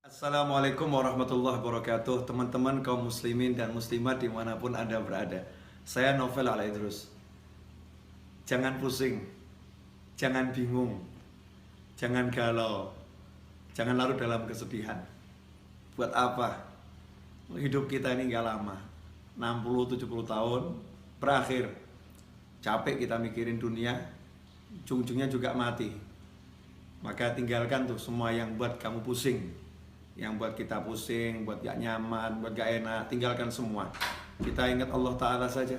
Assalamualaikum warahmatullahi wabarakatuh. Teman-teman kaum muslimin dan muslimat dimanapun Anda berada, saya Novel Alaidrus. Jangan pusing, jangan bingung, jangan galau, jangan larut dalam kesedihan. Buat apa? Hidup kita ini gak lama, 60-70 tahun berakhir. Capek kita mikirin dunia, ujung-ujungnya juga mati. Maka tinggalkan tuh semua yang buat kamu pusing, yang buat kita pusing, buat gak nyaman, buat gak enak. Tinggalkan semua. Kita ingat Allah Ta'ala saja.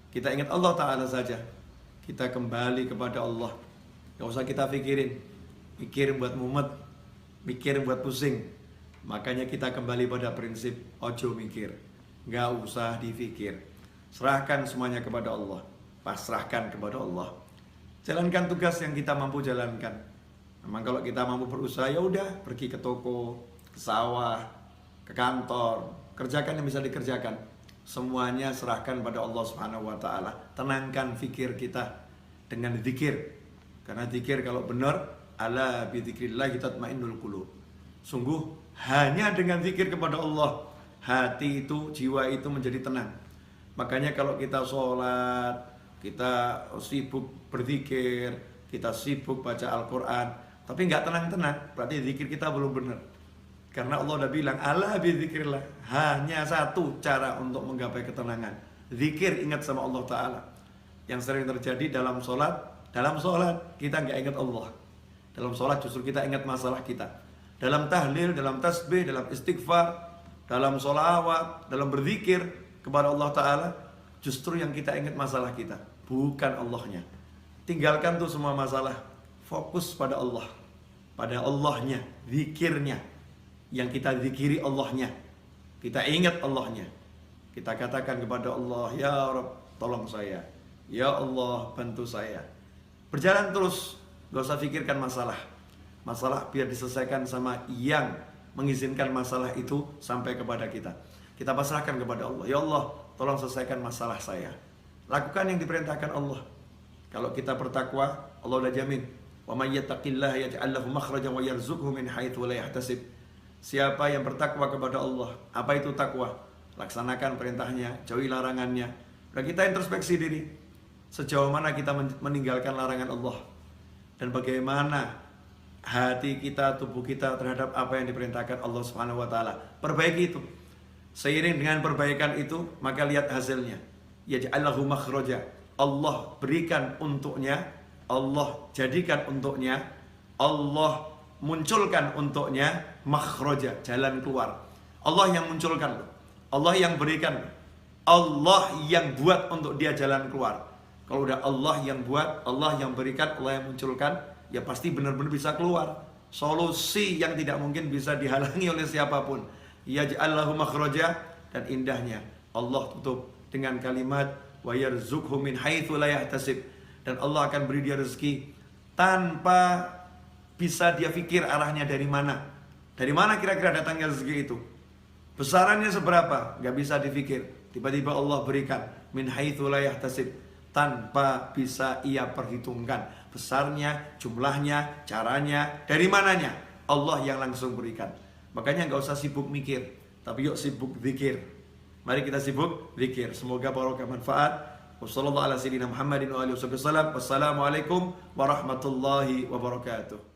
Kita ingat Allah Ta'ala saja. Kita kembali kepada Allah. Gak usah kita pikirin. Mikir buat mumet, mikir buat pusing. Makanya kita kembali pada prinsip ojo mikir, gak usah dipikir. Serahkan semuanya kepada Allah. Pasrahkan kepada Allah. Jalankan tugas yang kita mampu jalankan. Memang kalau kita mampu berusaha, ya udah, pergi ke toko, ke sawah, ke kantor, kerjakan yang bisa dikerjakan. Semuanya serahkan pada Allah Subhanahu wa taala. Tenangkan fikir kita dengan zikir. Karena zikir kalau benar, ala bi dzikrillah tatmainnul qulub. Sungguh hanya dengan zikir kepada Allah, hati itu, jiwa itu menjadi tenang. Makanya kalau kita sholat, kita sibuk berzikir, kita sibuk baca Al-Quran, tapi nggak tenang-tenang, berarti zikir kita belum benar. Karena Allah udah bilang, ala bizikrillah, hanya satu cara untuk menggapai ketenangan, zikir, ingat sama Allah Ta'ala. Yang sering terjadi dalam sholat kita nggak ingat Allah. Dalam sholat justru kita ingat masalah kita. Dalam tahlil, dalam tasbih, dalam istighfar, dalam sholawat, dalam berzikir kepada Allah Ta'ala, justru yang kita ingat masalah kita, bukan Allahnya. Tinggalkan tuh semua masalah, fokus pada Allah, pada Allahnya, zikirnya. Yang kita zikiri Allahnya, kita ingat Allahnya, kita katakan kepada Allah, ya Rabb, tolong saya, ya Allah, bantu saya. Berjalan terus, gak usah pikirkan masalah biar diselesaikan sama yang mengizinkan masalah itu sampai kepada kita. Kita pasrahkan kepada Allah, ya Allah, tolong selesaikan masalah saya. Lakukan yang diperintahkan Allah. Kalau kita bertakwa, Allah udah jamin, wa may yattaqillaha yaj'al lahu makhrajan wa yarzuqhu min haitsu la yahtasib. Siapa yang bertakwa kepada Allah, apa itu takwa? Laksanakan perintahnya, jauhi larangannya. Dan kita introspeksi diri, sejauh mana kita meninggalkan larangan Allah, dan bagaimana hati kita, tubuh kita terhadap apa yang diperintahkan Allah Subhanahu wa taala. Perbaiki itu. Seiring dengan perbaikan itu, maka lihat hasilnya. Yaj'allahu makhraja. Allah berikan untuknya, Allah jadikan untuknya, Allah munculkan untuknya makhraja, jalan keluar. Allah yang munculkan, Allah yang berikan, Allah yang buat untuk dia jalan keluar. Kalau udah Allah yang buat, Allah yang berikan, Allah yang munculkan, ya pasti benar-benar bisa keluar. Solusi yang tidak mungkin bisa dihalangi oleh siapapun. Yaj'allahu makhraja, dan indahnya Allah tutup dengan kalimat wa yarzuqhu min haitsu la yahtasib, dan Allah akan beri dia rezeki tanpa bisa dia pikir arahnya dari mana. Dari mana kira-kira datangnya rezeki itu? Besarannya seberapa? Gak bisa dipikir. Tiba-tiba Allah berikan min haitsu la yahtasib, tanpa bisa ia perhitungkan besarnya, jumlahnya, caranya, dari mananya. Allah yang langsung berikan. Makanya gak usah sibuk mikir, tapi yuk sibuk zikir. Mari kita sibuk zikir. Semoga barokah manfaat. Wassalamualaikum warahmatullahi wabarakatuh.